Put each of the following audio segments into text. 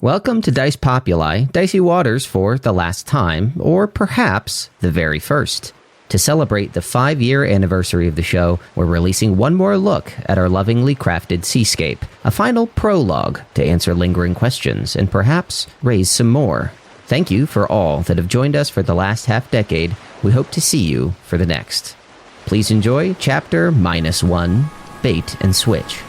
Welcome to Dice Populi, Dicey Waters for the last time, or perhaps the very first. To celebrate the 5-year anniversary of the show, we're releasing one more look at our lovingly crafted seascape, a final prologue to answer lingering questions and perhaps raise some more. Thank you for all that have joined us for the last half-decade. We hope to see you for the next. Please enjoy Chapter -1, Bait and Switch.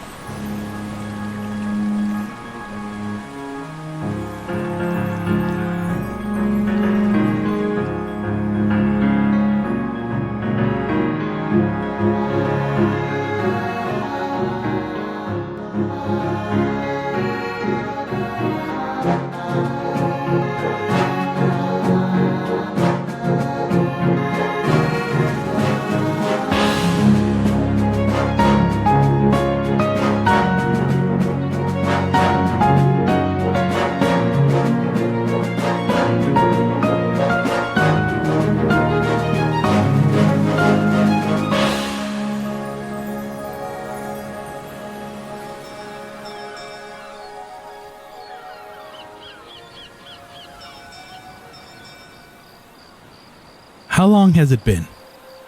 How long has it been?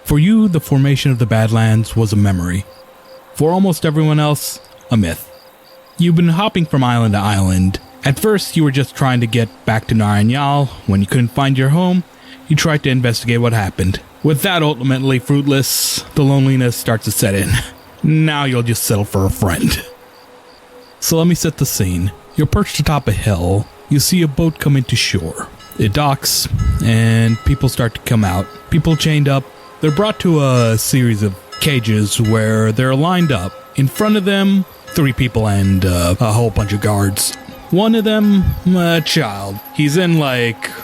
For you, the formation of the Badlands was a memory. For almost everyone else, a myth. You've been hopping from island to island. At first, you were just trying to get back to Naranyal. When you couldn't find your home, you tried to investigate what happened. With that ultimately fruitless, the loneliness starts to set in. Now you'll just settle for a friend. So let me set the scene. You're perched atop a hill. You see a boat come into shore. It docks, and people start to come out. People chained up. They're brought to a series of cages where they're lined up. In front of them, 3 people and a whole bunch of guards. One of them, a child. He's in,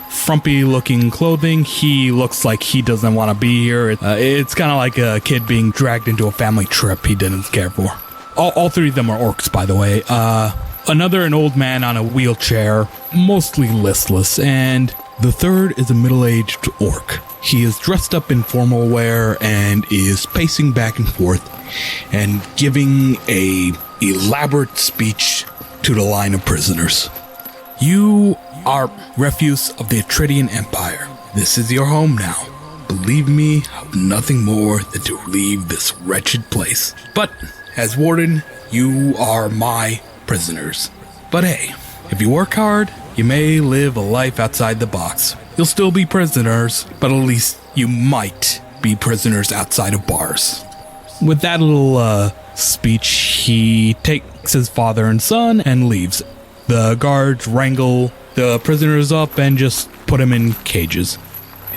frumpy-looking clothing. He looks like he doesn't want to be here. It's kind of like a kid being dragged into a family trip he didn't care for. All 3 of them are orcs, by the way. Another, an old man on a wheelchair, mostly listless, and the third is a middle-aged orc. He is dressed up in formal wear and is pacing back and forth and giving a elaborate speech to the line of prisoners. You are refuse of the Atridian Empire. This is your home now. Believe me, I have nothing more than to leave this wretched place. But, as warden, you are my prisoners. But hey, if you work hard, you may live a life outside the box. You'll still be prisoners, but at least you might be prisoners outside of bars. With that little speech, he takes his father and son and leaves. The guards wrangle the prisoners up and just put them in cages.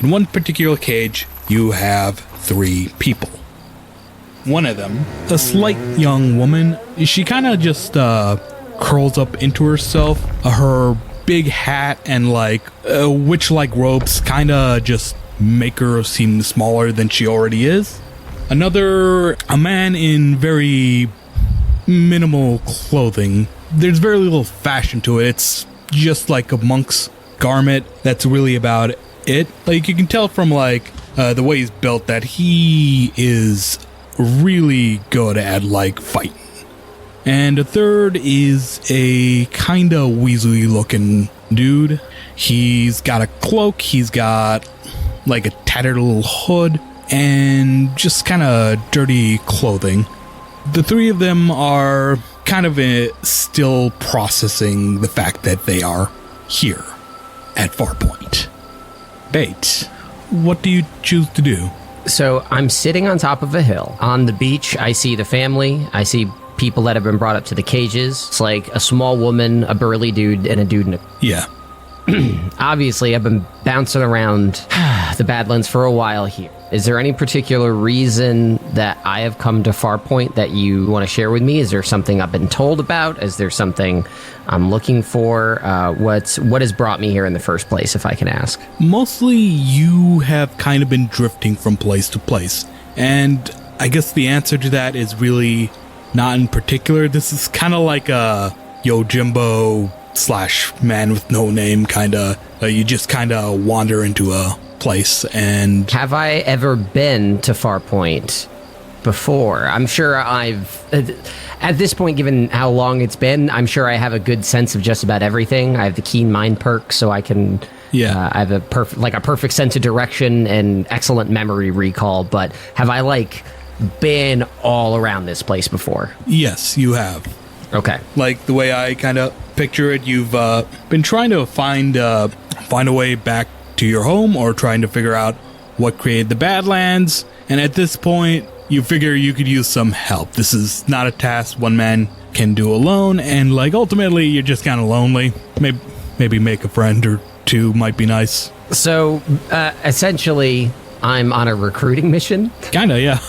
In one particular cage, you have 3 people. One of them, a slight young woman, she kind of just curls up into herself. Her big hat and witch-like robes kind of just make her seem smaller than she already is. Another, a man in very minimal clothing. There's very little fashion to it. It's just like a monk's garment. That's really about it. You can tell from the way he's built that he is really good at fighting. And a third is a kind of weaselly looking dude. He's got a cloak, he's got a tattered little hood, and just kind of dirty clothing. The 3 of them are kind of still processing the fact that they are here at Farpoint. Bait, what do you choose to do? So I'm sitting on top of a hill. On the beach, I see the family. I see people that have been brought up to the cages. It's like a small woman, a burly dude, and a dude in a... Yeah. Obviously, I've been bouncing around the Badlands for a while here. Is there any particular reason that I have come to Farpoint that you want to share with me? Is there something I've been told about? Is there something I'm looking for? What has brought me here in the first place, if I can ask? Mostly, you have kind of been drifting from place to place. And I guess the answer to that is really not in particular. This is kind of like a Yojimbo / man with no name kind of. You just kind of wander into a place and... Have I ever been to Farpoint before. I'm sure at this point, given how long it's been, I'm sure I have a good sense of just about everything. I have the keen mind perk, so I can. Yeah, I have a perfect sense of direction and excellent memory recall. But have I been all around this place before? Yes, you have. Okay. Like the way I kind of picture it, you've been trying to find a way back to your home, or trying to figure out what created the Badlands. And at this point, you figure you could use some help. This is not a task one man can do alone, and ultimately you're just kind of lonely. Maybe make a friend or two might be nice. So essentially, I'm on a recruiting mission. Kinda, yeah.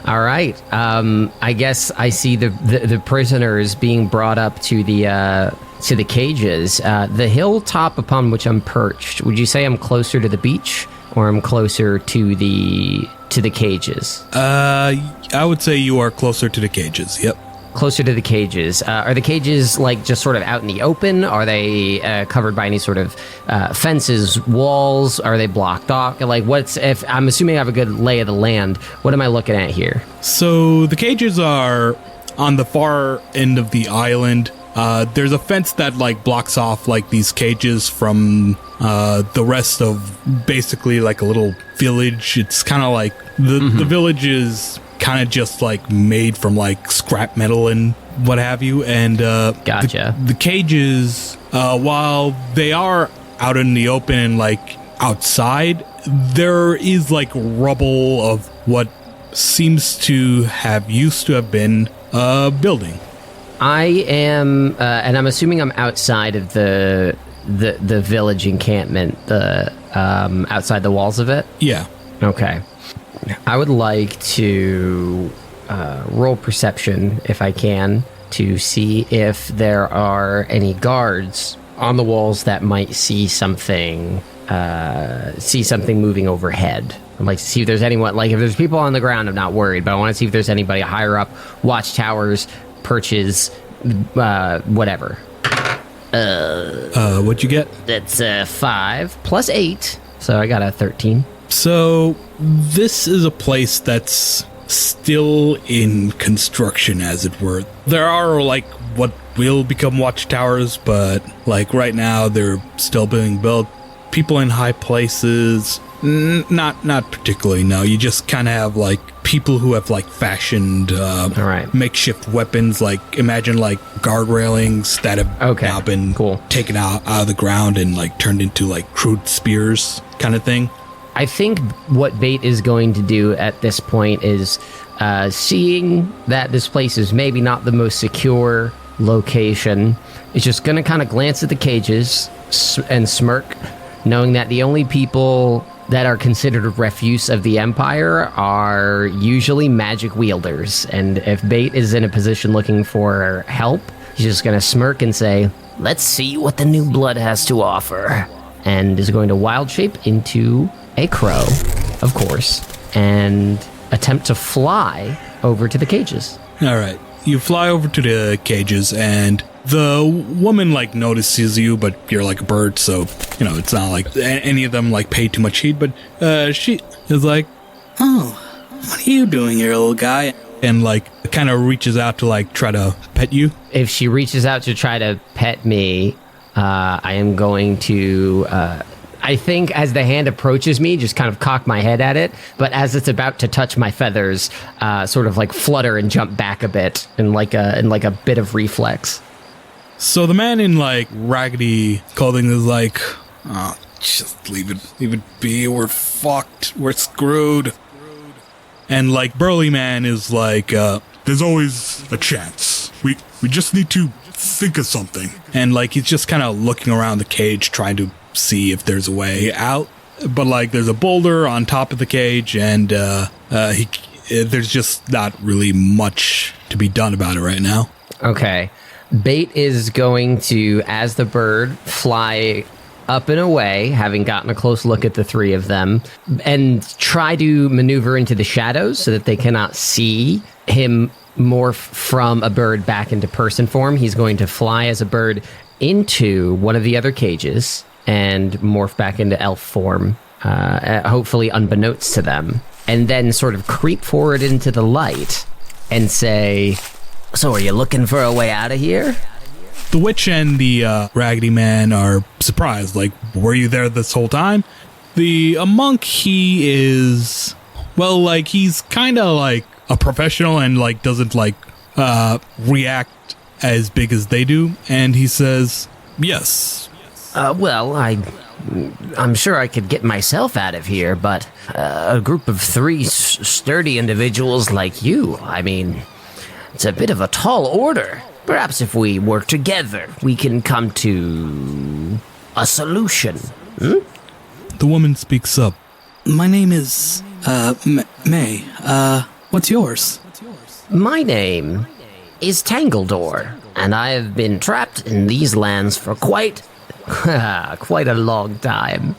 All right. I guess I see the prisoners being brought up to the cages. The hilltop upon which I'm perched. Would you say I'm closer to the beach, or I'm closer to the cages? I would say you are closer to the cages. Yep. Closer to the cages. Are the cages just sort of out in the open? Are they covered by any sort of fences, walls? Are they blocked off? If I'm assuming I have a good lay of the land, what am I looking at here? So the cages are on the far end of the island. There's a fence that blocks off these cages from the rest of basically a little village. It's kind of the village is kind of just made from scrap metal and what have you. And gotcha. The cages, while they are out in the open and outside, there is rubble of what seems to have used to have been a building. I am, and I'm assuming I'm outside of the village encampment, outside the walls of it? Yeah. Okay. I would like to roll perception, if I can, to see if there are any guards on the walls that might see something moving overhead. I'd like to see if there's anyone, if there's people on the ground, I'm not worried, but I want to see if there's anybody higher up, watchtowers, perches, whatever. What'd you get? That's 5 plus 8, so I got a 13. So this is a place that's still in construction, as it were. There are what will become watchtowers, but right now they're still being built. People in high places, not particularly. No, you just kind of have people who have fashioned makeshift weapons. Imagine guard railings that have now been taken out of the ground and turned into crude spears kind of thing. I think what Bait is going to do at this point is, seeing that this place is maybe not the most secure location, is just going to kind of glance at the cages and smirk, knowing that the only people that are considered refuse of the Empire are usually magic wielders. And if Bait is in a position looking for help, he's just going to smirk and say, "Let's see what the new blood has to offer," and is going to wild shape into a crow, of course, and attempt to fly over to the cages. All right. You fly over to the cages, and the woman notices you, but you're a bird, so it's not any of them pay too much heed. But she is "Oh, what are you doing here, little guy?" And kind of reaches out to try to pet you. If she reaches out to try to pet me, I am going to. I think as the hand approaches me, just kind of cock my head at it, but as it's about to touch my feathers, sort of flutter and jump back a bit in a bit of reflex. So the man in raggedy clothing is "Oh, just leave it be. We're fucked. We're screwed." And burly man is "There's always a chance. We just need to think of something." And he's just kind of looking around the cage, trying to see if there's a way out, but there's a boulder on top of the cage, and there's just not really much to be done about it right now. Okay. Bait is going to, as the bird, fly up and away, having gotten a close look at the three of them, and try to maneuver into the shadows so that they cannot see him morph from a bird back into person form. He's going to fly as a bird into one of the other cages and morph back into elf form, hopefully unbeknownst to them. and then sort of creep forward into the light and say, "So are you looking for a way out of here?" The witch and the Raggedy Man are surprised. Like, were you there this whole time? The monk, he is, well, like, he's kind of like a professional and like doesn't like react as big as they do. And he says, yes. Well, I'm sure I could get myself out of here, but a group of three sturdy individuals like you, I mean, it's a bit of a tall order. Perhaps if we work together, we can come to a solution. The woman speaks up. My name is, May. What's yours? My name is Tangledor, and I have been trapped in these lands for quite a long time.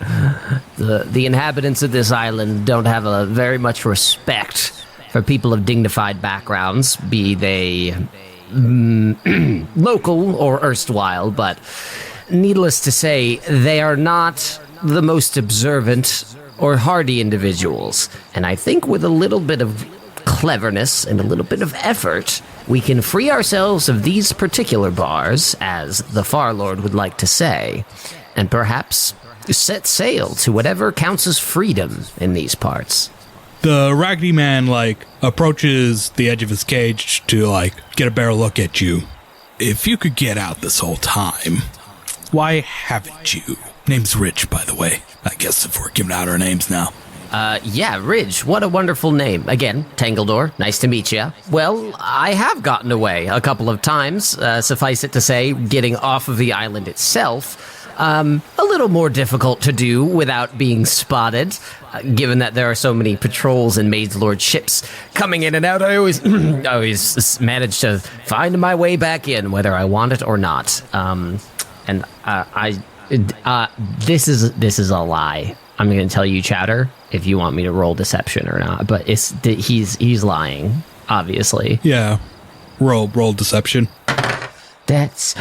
The inhabitants of this island don't have a very much respect for people of dignified backgrounds, be they local or erstwhile, but needless to say, they are not the most observant or hardy individuals. And I think with a little bit of cleverness and a little bit of effort, we can free ourselves of these particular bars, as the Farlord would like to say, and perhaps set sail to whatever counts as freedom in these parts. The Raggedy Man, like, approaches the edge of his cage to, like, get a better look at you. If you could get out this whole time, why haven't you? Name's Rich, by the way. I guess if we're giving out our names now. Yeah, Ridge, what a wonderful name. Again, Tangledor, nice to meet you. Well, I have gotten away a couple of times, suffice it to say, getting off of the island itself. A little more difficult to do without being spotted, given that there are so many patrols and Mage Lord ships coming in and out. I always manage to find my way back in, whether I want it or not. This is a lie. I'm going to tell you, Chowder, if you want me to roll deception or not. But he's lying, obviously. Yeah, roll deception. That's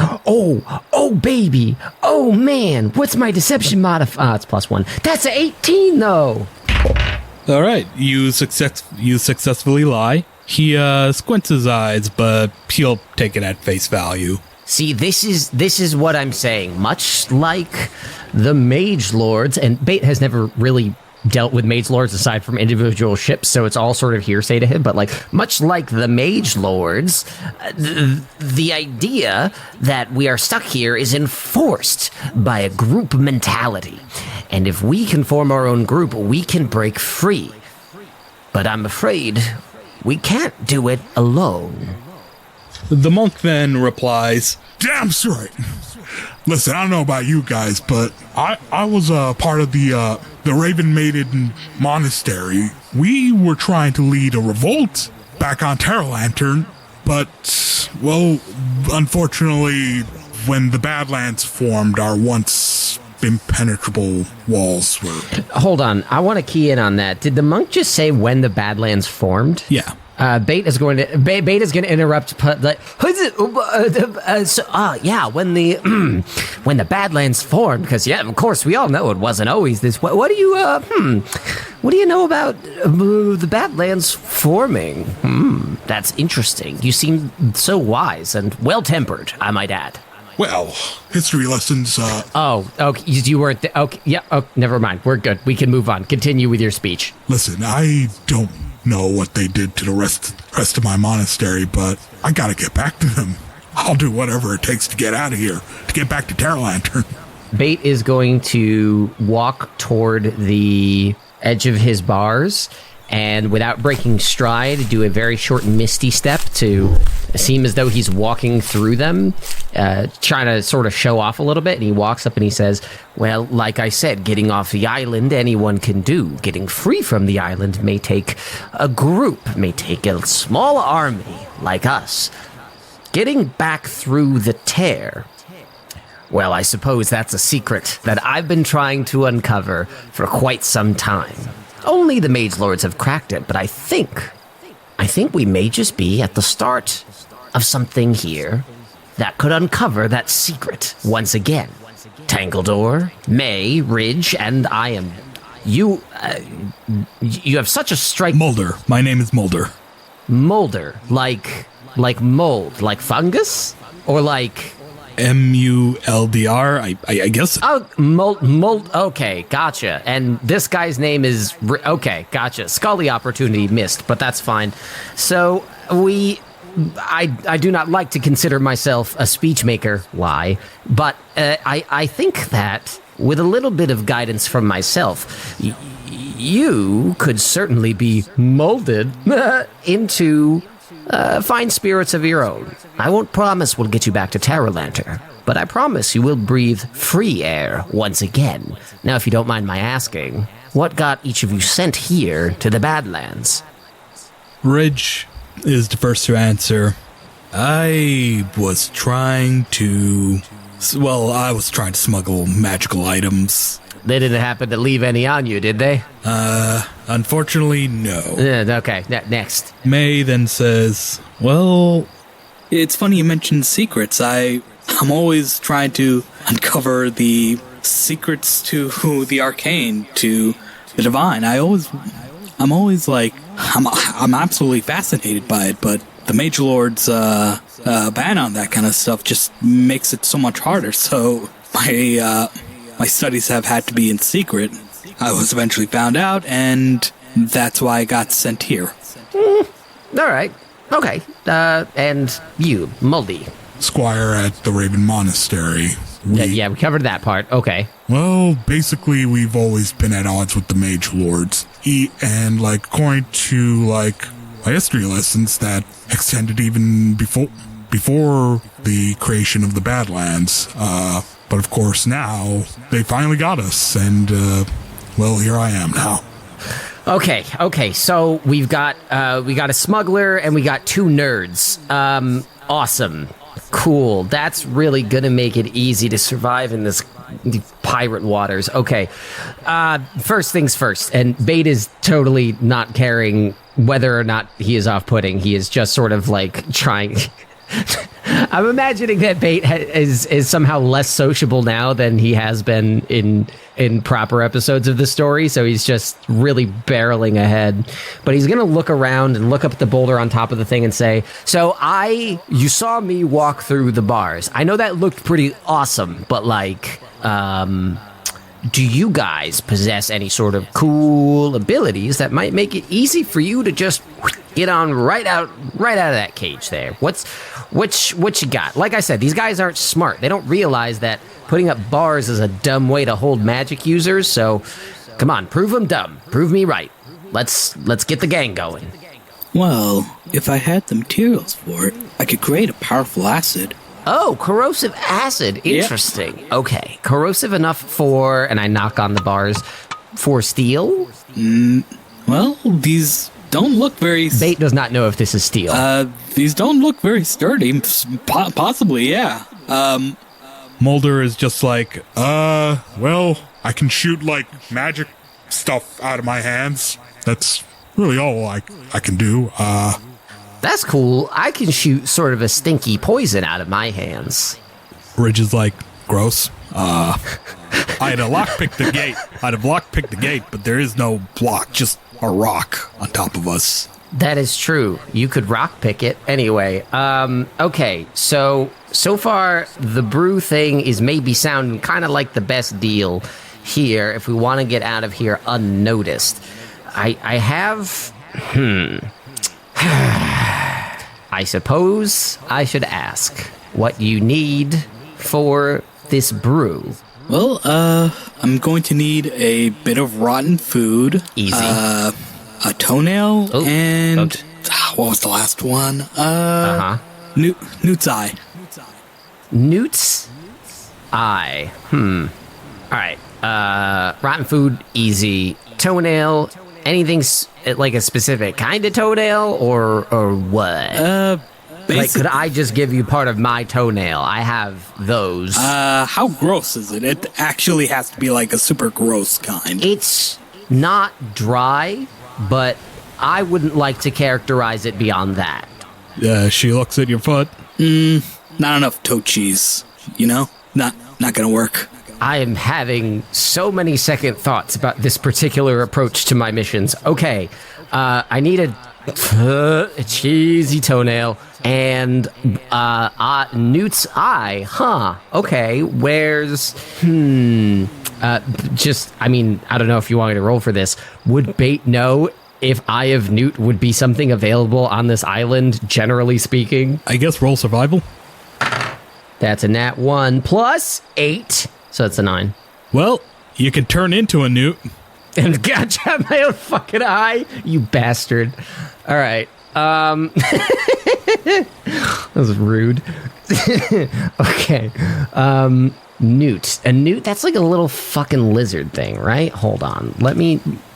baby, oh man, what's my deception modifier? It's +1. That's an 18 though. All right, you successfully lie. He squints his eyes, but he'll take it at face value. See, this is what I'm saying. Much like the Mage Lords, and Bait has never really dealt with Mage Lords aside from individual ships, so it's all sort of hearsay to him, but like, much like the Mage Lords, the idea that we are stuck here is enforced by a group mentality. And if we can form our own group, we can break free. But I'm afraid we can't do it alone. The monk then replies, Damn straight. Listen, I don't know about you guys, but I was a part of the Raven Maiden Monastery. We were trying to lead a revolt back on Terra Lantern, but, well, unfortunately, when the Badlands formed, our once impenetrable walls were... Hold on, I want to key in on that. Did the monk just say when the Badlands formed? yeah. Bait is going to interrupt. Like, when the Badlands formed, because of course we all know it wasn't always this. What do you know about the Badlands forming? That's interesting. You seem so wise and well tempered, I might add. Well, history lessons. You weren't. Okay, yeah. Oh, never mind. We're good. We can move on. Continue with your speech. Listen, I don't know what they did to the rest of my monastery, but I gotta get back to them. I'll do whatever it takes to get out of here, to get back to Terra Lantern. Bait is going to walk toward the edge of his bars, and without breaking stride, do a very short misty step to seem as though he's walking through them, trying to sort of show off a little bit. And he walks up and he says, well, like I said, getting off the island anyone can do. Getting free from the island may take a group, may take a small army like us. Getting back through the tear, well, I suppose that's a secret that I've been trying to uncover for quite some time. Only the Mage Lords have cracked it, but I think we may just be at the start of something here that could uncover that secret once again. Tangledor, May, Ridge, and I am You have such a strike. Mulder. My name is Mulder. Molder, like mold, like fungus, or like Muldr. I guess. Oh, mold. Okay, gotcha. And this guy's name is okay, gotcha. Scully opportunity missed, but that's fine. So I do not like to consider myself a speech maker. Why? But I think that with a little bit of guidance from myself, you could certainly be molded into fine spirits of your own. I won't promise we'll get you back to Terralanter, but I promise you will breathe free air once again. Now, if you don't mind my asking, what got each of you sent here to the Badlands? Ridge is the first to answer. I was trying to smuggle magical items. They didn't happen to leave any on you, did they? Unfortunately, no. Okay, next. May then says, well, It's funny you mentioned secrets. I'm always trying to uncover the secrets to the arcane, to the divine. I'm always like, I'm absolutely fascinated by it, but the Mage Lord's ban on that kind of stuff just makes it so much harder. So my studies have had to be in secret. I was eventually found out, and that's why I got sent here. All right. Okay. And you, Muldy. Squire at the Raven Monastery. We covered that part. Okay. Well, basically, we've always been at odds with the Mage Lords. And, according to, my history lessons that extended even before the creation of the Badlands. But, of course, now they finally got us. And, here I am now. Okay. So we got a smuggler and we got two nerds. Awesome. Cool. That's really gonna make it easy to survive in the pirate waters. Okay. First things first. And Bait is totally not caring whether or not he is off-putting. He is just sort of trying. I'm imagining that Bait is somehow less sociable now than he has been in proper episodes of the story, so he's just really barreling ahead. But he's going to look around and look up at the boulder on top of the thing and say, so you saw me walk through the bars. I know that looked pretty awesome, but do you guys possess any sort of cool abilities that might make it easy for you to just get on right out of that cage there? What you got? Like I said, these guys aren't smart. They don't realize that putting up bars is a dumb way to hold magic users. So, come on, prove them dumb. Prove me right. Let's get the gang going. Well, if I had the materials for it, I could create a powerful acid. Oh, corrosive acid. Interesting. Yep. Okay. Corrosive enough for, and I knock on the bars, for steel? Well, these don't look very... Bait does not know if this is steel. These don't look very sturdy. Possibly, yeah. Mulder is just like, I can shoot, magic stuff out of my hands. That's really all I can do. That's cool. I can shoot sort of a stinky poison out of my hands. Ridge is like, gross. I'd have lockpicked the gate, but there is no block, just a rock on top of us. That is true. You could rock pick it. Anyway, okay, so far the brew thing is maybe sounding kind of like the best deal here if we want to get out of here unnoticed. I have... I suppose I should ask what you need for this brew. Well, I'm going to need a bit of rotten food. Easy. A toenail, and... what was the last one? Newt's eye. Newt's eye. Alright. Rotten food, easy. Toenail, anything like a specific kind of toenail, or what? Could I just give you part of my toenail? I have those. How gross is it? It actually has to be a super gross kind. It's not dry, but I wouldn't like to characterize it beyond that. She looks at your foot. Not enough toe cheese, Not gonna work. I am having so many second thoughts about this particular approach to my missions. Okay, I need a cheesy toenail and Newt's eye. Huh. Okay, where's... I don't know if you want me to roll for this. Would Bait know if Eye of Newt would be something available on this island, generally speaking? I guess roll survival. That's a nat 1 plus 8, so it's a 9. Well, you can turn into a newt. And gotcha, my own fucking eye, you bastard. All right. That was rude. Okay. Newt. A newt, that's like a little fucking lizard thing, right? Hold on.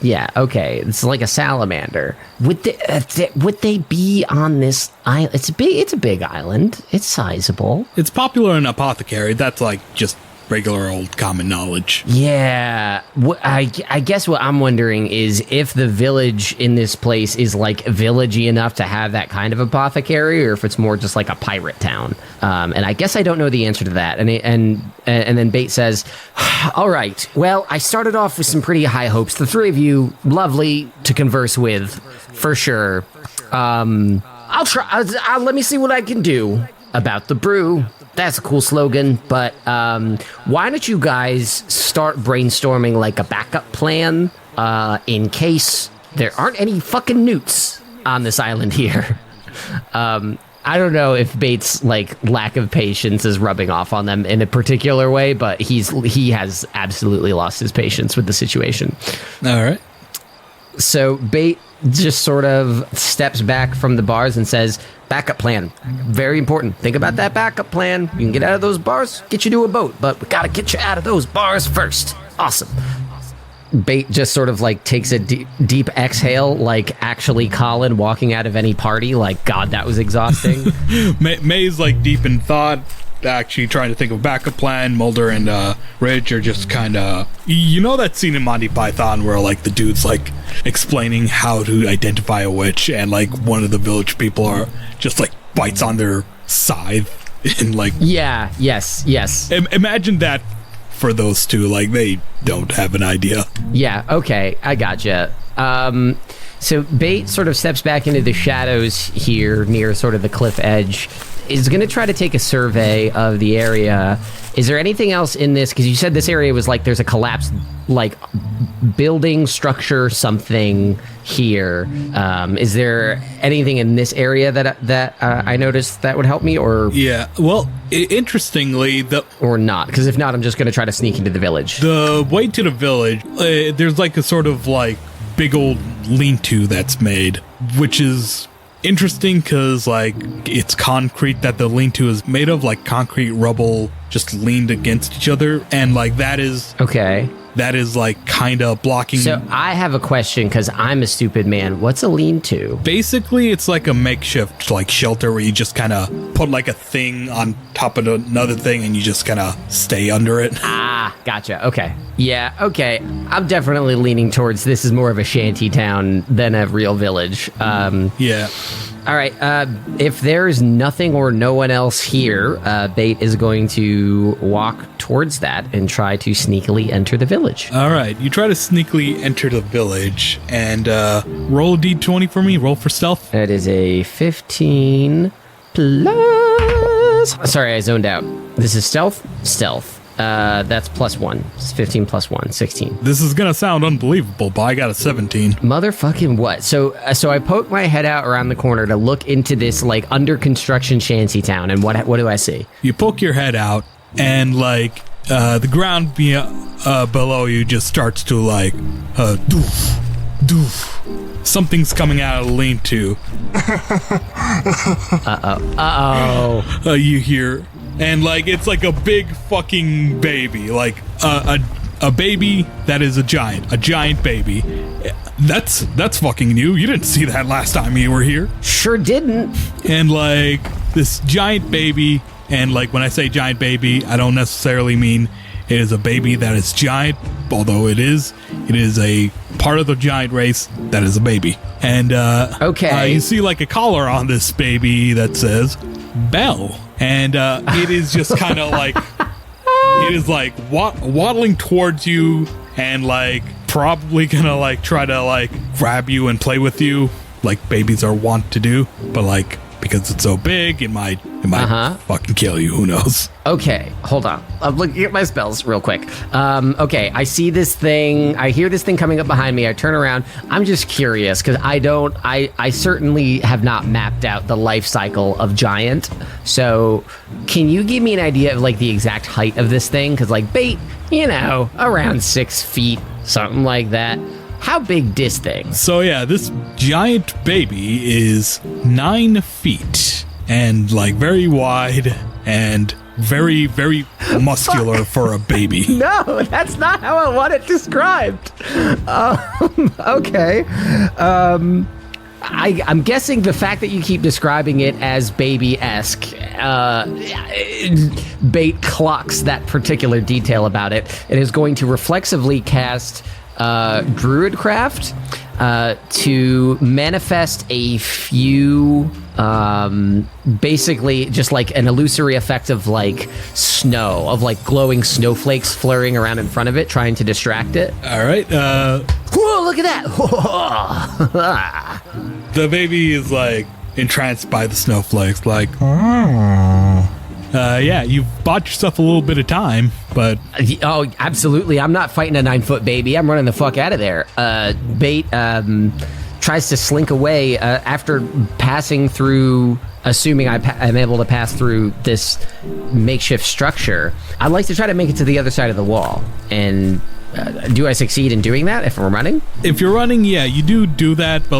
Yeah, okay. It's like a salamander. Would they be on this island? It's a big island. It's sizable. It's popular in Apothecary. That's like just regular old common knowledge. Yeah. I guess what I'm wondering is if the village in this place is like villagey enough to have that kind of apothecary, or if it's more just like a pirate town. And I guess I don't know the answer to that. And then Bait says, all right, well, I started off with some pretty high hopes. The three of you, lovely to converse with, for sure. I'll try. Let me see what I can do about the brew. That's a cool slogan, but why don't you guys start brainstorming like a backup plan in case there aren't any fucking newts on this island here. I don't know if Bates' like lack of patience is rubbing off on them in a particular way, but he has absolutely lost his patience with the situation. All right. So Bait just sort of steps back from the bars and says, backup plan. Very important. Think about that backup plan. You can get out of those bars, get you to a boat, but we gotta get you out of those bars first. Awesome. Bait just sort of like takes a deep exhale, like actually Colin walking out of any party. Like, God, that was exhausting. May's like deep in thought, actually trying to think of a backup plan. Mulder and Ridge are just kind of, that scene in Monty Python where like the dude's like explaining how to identify a witch, and like one of the village people are just like bites on their scythe and like, yes. Imagine that for those two, like they don't have an idea. Yeah, okay, I gotcha. So Bait sort of steps back into the shadows here near sort of the cliff edge, is going to try to take a survey of the area. Is there anything else in this? Because you said this area was like there's a collapsed like building structure something here. Is there anything in this area that I noticed that would help me, or yeah? Well, interestingly, or not? Because if not, I'm just going to try to sneak into the village. The way to the village, there's like a sort of like big old lean-to that's made, which is interesting because like it's concrete that the lean-to is made of, like concrete rubble just leaned against each other, and like that is like kind of blocking. So I have a question because I'm a stupid man. What's a lean-to? Basically, it's like a makeshift like shelter where you just kind of put like a thing on top of another thing and you just kind of stay under it. Ah, gotcha. Okay. Yeah, okay. I'm definitely leaning towards this is more of a shanty town than a real village. Yeah. All right. If there's nothing or no one else here, Bait is going to walk towards that and try to sneakily enter the village. All right. You try to sneakily enter the village and roll a d20 for me. Roll for stealth. That is a 15 plus... Sorry, I zoned out. This is stealth? Stealth. That's +1. It's 15 plus 1, 16. This is gonna sound unbelievable, but I got a 17. Motherfucking what? So I poke my head out around the corner to look into this like under construction shanty town, and what do I see? You poke your head out, and like the ground below you just starts to like doof, doof. Something's coming out of the lean-to. Uh-oh. You hear. And like it's like a big fucking baby, like a baby that is a giant baby. That's fucking new. You didn't see that last time you were here. Sure didn't. And like this giant baby, and like when I say giant baby, I don't necessarily mean it is a baby that is giant, although it is a part of the giant race that is a baby. And okay, you see like a collar on this baby that says Belle. And it is just kind of like It is like waddling towards you and like probably gonna like try to like grab you and play with you like babies are wont to do, but like because it's so big, it might fucking kill you. Who knows? Okay, hold on. I'm looking at my spells real quick. Okay, I see this thing. I hear this thing coming up behind me. I turn around. I'm just curious because I certainly have not mapped out the life cycle of giant. So can you give me an idea of like the exact height of this thing? Because like bait, around 6 feet, something like that. How big this thing? So yeah, this giant baby is 9 feet and like very wide and very, very muscular for a baby. No, that's not how I want it described. Okay. I'm guessing the fact that you keep describing it as baby-esque, bait clocks that particular detail about it. It is going to reflexively cast Druidcraft to manifest a few, basically just like an illusory effect of like snow, of like glowing snowflakes flurrying around in front of it, trying to distract it. All right. Whoa, look at that. The baby is like entranced by the snowflakes, like, yeah, you've bought yourself a little bit of time, but... Oh, absolutely. I'm not fighting a 9-foot baby. I'm running the fuck out of there. Bait tries to slink away after passing through, assuming I'm able to pass through this makeshift structure. I'd like to try to make it to the other side of the wall. And do I succeed in doing that if I'm running? If you're running, yeah, you do that, but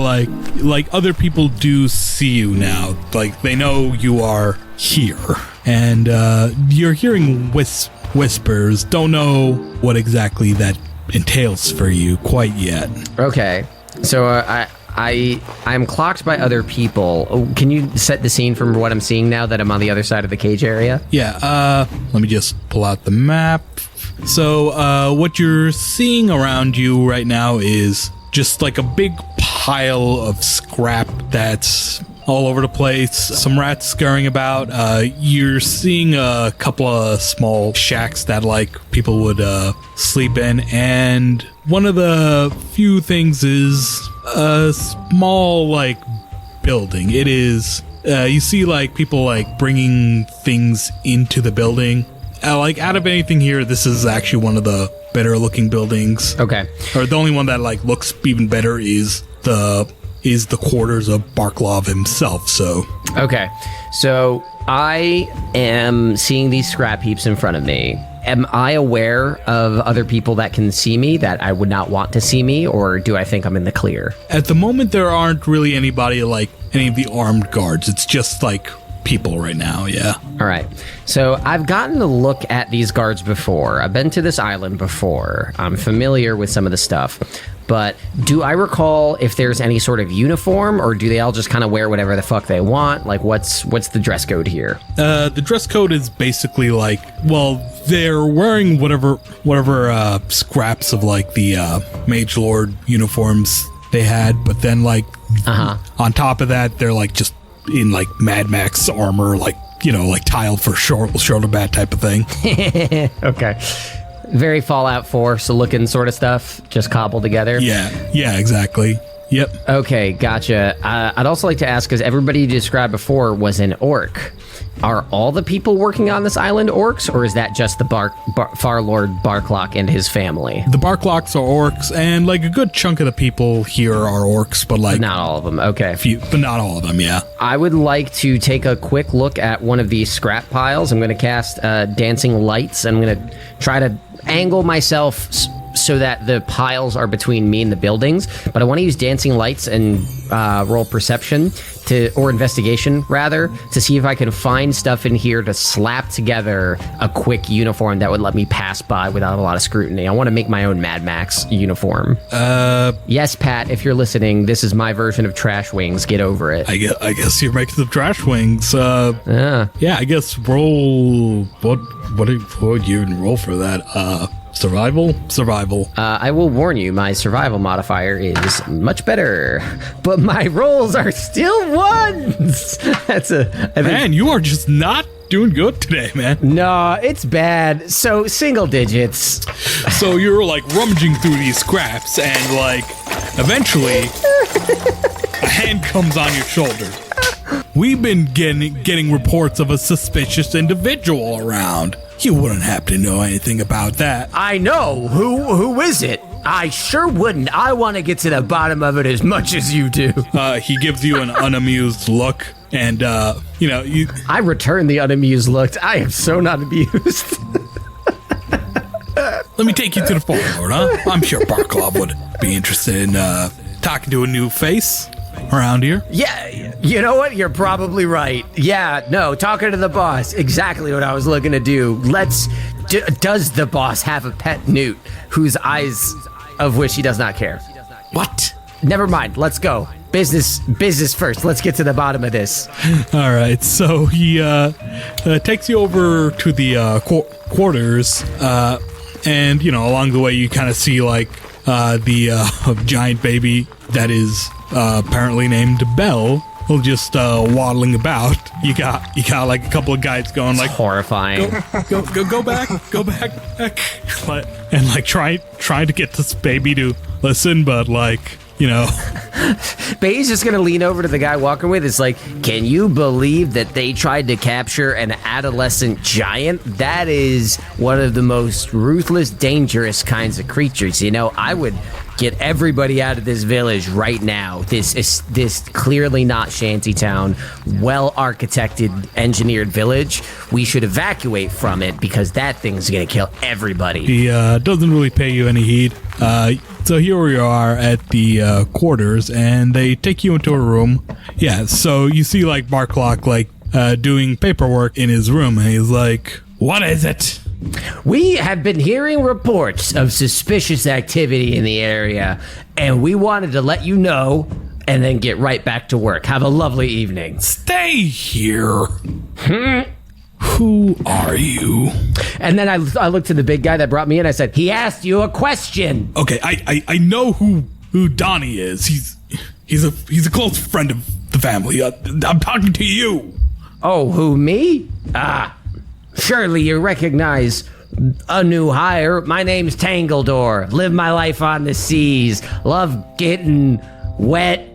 like other people do see you now. Like, they know you are here. And you're hearing whispers. Don't know what exactly that entails for you quite yet. Okay. So I'm clocked by other people. Oh, can you set the scene from what I'm seeing now that I'm on the other side of the cage area? Yeah, let me just pull out the map. So what you're seeing around you right now is just like a big pile of scrap that's all over the place. Some rats scurrying about. You're seeing a couple of small shacks that like people would sleep in, and one of the few things is a small like building. It is you see like people like bringing things into the building. Like out of anything here, this is actually one of the better looking buildings. Okay. Or the only one that like looks even better is the quarters of Barklov himself. So okay, so I am seeing these scrap heaps in front of me. Am I aware of other people that can see me that I would not want to see me, or do I think I'm in the clear? At the moment, there aren't really anybody like any of the armed guards. It's just like people right now. Yeah. All right. So I've gotten to look at these guards before. I've been to this island before. I'm familiar with some of the stuff. But do I recall if there's any sort of uniform, or do they all just kind of wear whatever the fuck they want? Like, what's the dress code here? The dress code is basically like, well, they're wearing whatever scraps of like the Mage Lord uniforms they had, but then like on top of that, they're like just in like Mad Max armor, like, like tiled for shoulder bat type of thing. Okay. Very Fallout 4, so looking sort of stuff, just cobbled together. Yeah, exactly. Yep. Okay, gotcha. I'd also like to ask, because everybody you described before was an orc. Are all the people working on this island orcs, or is that just the Farlord Barklock and his family? The Barklocks are orcs, and like a good chunk of the people here are orcs, but like... Not all of them, okay. But not all of them, yeah. I would like to take a quick look at one of these scrap piles. I'm going to cast Dancing Lights. I'm going to try to angle myself so that the piles are between me and the buildings, but I want to use Dancing Lights and roll Perception or Investigation rather, to see if I can find stuff in here to slap together a quick uniform that would let me pass by without a lot of scrutiny. I want to make my own Mad Max uniform. Yes, Pat, if you're listening, this is my version of Trash Wings. Get over it. I guess you're making the Trash Wings. Yeah, I guess roll... What would you even roll for that? Survival. I will warn you, my survival modifier is much better, but my rolls are still ones. Man, you are just not doing good today, man. No, it's bad. So, single digits. So you're like rummaging through these scraps, and like eventually a hand comes on your shoulder. We've been getting reports of a suspicious individual around. You wouldn't happen to know anything about that. I know. Who is it? I sure wouldn't. I want to get to the bottom of it as much as you do. He gives you an unamused look, and you. I return the unamused look. I am so not amused. Let me take you to the farm, Lord, huh? I'm sure Barklov would be interested in talking to a new face around here. Yeah, you know what? You're probably right. Yeah, no, talking to the boss. Exactly what I was looking to do. Does the boss have a pet newt whose eyes of which he does not care? What? Never mind. Let's go. Business first. Let's get to the bottom of this. All right. So he takes you over to the quarters, and along the way you kind of see like the giant baby that is apparently named Belle. Just waddling about. You got like a couple of guys going like horrifying. Go back, and like trying to get this baby to listen, but like Baby's just gonna lean over to the guy walking with. It's like, can you believe that they tried to capture an adolescent giant? That is one of the most ruthless, dangerous kinds of creatures. I would get everybody out of this village right now. This clearly not shantytown, well architected, engineered village. We should evacuate from it because that thing's gonna kill everybody. He doesn't really pay you any heed. So here we are at the quarters, and they take you into a room. Yeah, so you see like Barklock doing paperwork in his room, and he's like, "What is it?" We have been hearing reports of suspicious activity in the area, and we wanted to let you know and then get right back to work. Have a lovely evening. Stay here. Who are you? And then I looked to the big guy that brought me in. I said, he asked you a question. Okay, I know who Donnie is. He's a close friend of the family. I'm talking to you. Oh, who, me? Surely you recognize a new hire. My name's Tangledor. Live my life on the seas. Love getting wet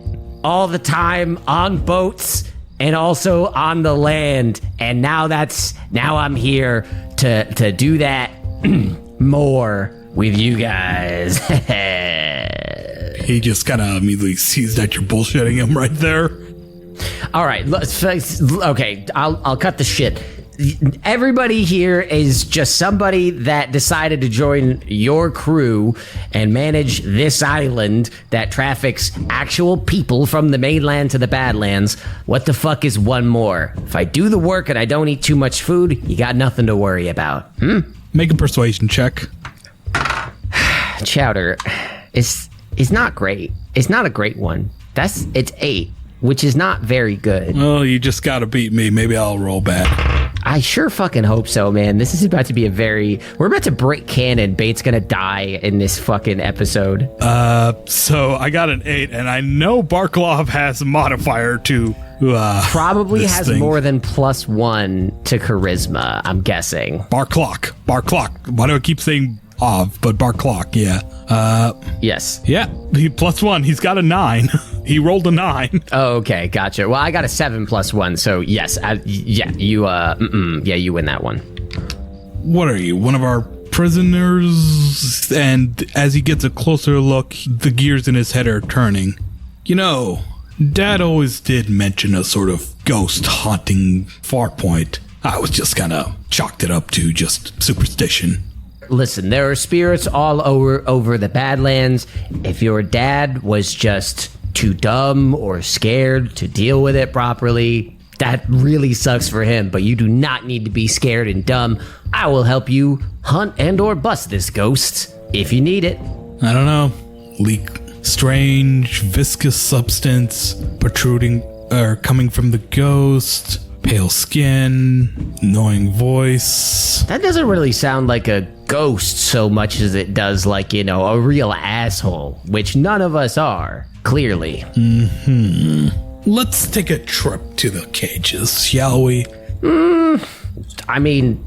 all the time on boats and also on the land. And now I'm here to do that more with you guys. He just kind of immediately sees that you're bullshitting him right there. All right, okay, I'll cut the shit. Everybody here is just somebody that decided to join your crew and manage this island that traffics actual people from the mainland to the Badlands. What the fuck is one more? If I do the work and I don't eat too much food, you got nothing to worry about. Make a persuasion check. Chowder is not great. It's not a great one. It's 8, which is not very good. Well, you just gotta beat me. Maybe I'll roll back. I sure fucking hope so, man. This is about to be we're about to break canon. Bait's gonna die in this fucking episode. So I got an 8, and I know Barklov has a modifier to probably has thing. more than +1 to charisma, I'm guessing. Barklock. Why do I keep saying but Barklock, yeah. Yes. Yeah, he +1. He's got a 9. He rolled a 9. Oh, okay, gotcha. Well, I got a 7 +1, so yes, you win that one. What are you, one of our prisoners? And as he gets a closer look, the gears in his head are turning. Dad always did mention a sort of ghost haunting Farpoint. I was just kind of chalked it up to just superstition. Listen, there are spirits all over the Badlands. If your dad was just too dumb or scared to deal with it properly, that really sucks for him, but you do not need to be scared and dumb. I will help you hunt and or bust this ghost if you need it. I don't know. Leak strange viscous substance protruding or coming from the ghost. Pale skin, annoying voice. That doesn't really sound like a ghost so much as it does like, a real asshole, which none of us are, clearly. Let's take a trip to the cages, shall we? I mean,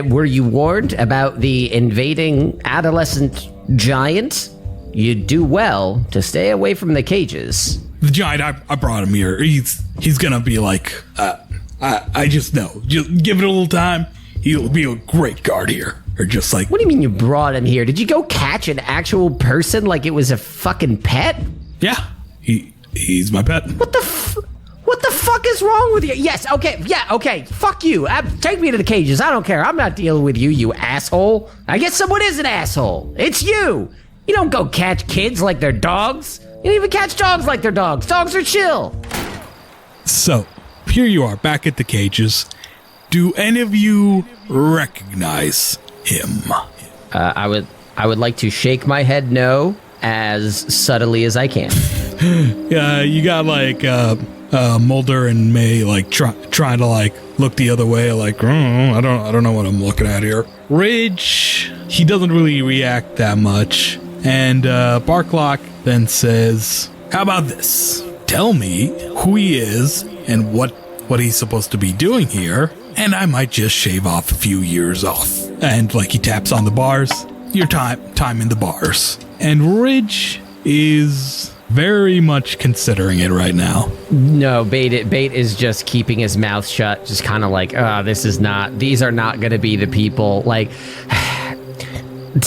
were you warned about the invading adolescent giant? You'd do well to stay away from the cages. The giant, I brought him here. He's gonna be like, I just know. Just give it a little time. He'll be a great guard here. Or just like... What do you mean you brought him here? Did you go catch an actual person like it was a fucking pet? Yeah, he's my pet. What the fuck is wrong with you? Yes, okay, yeah, okay, fuck you. Take me to the cages. I don't care. I'm not dealing with you, you asshole. I guess someone is an asshole. It's you. You don't go catch kids like they're dogs. You don't even catch dogs like they're dogs. Dogs are chill. So, here you are, back at the cages. Do any of you recognize him? I would like to shake my head no as subtly as I can. You got like Mulder and May like trying to like look the other way, like I don't know what I'm looking at here. Ridge, he doesn't really react that much, and Barklock then says, "How about this? Tell me who he is and what he's supposed to be doing here, and I might just shave off a few years off." And like he taps on the bars, your time in the bars. And Ridge is very much considering it right now. No, Bait is just keeping his mouth shut, just kind of like, these are not going to be the people. Like,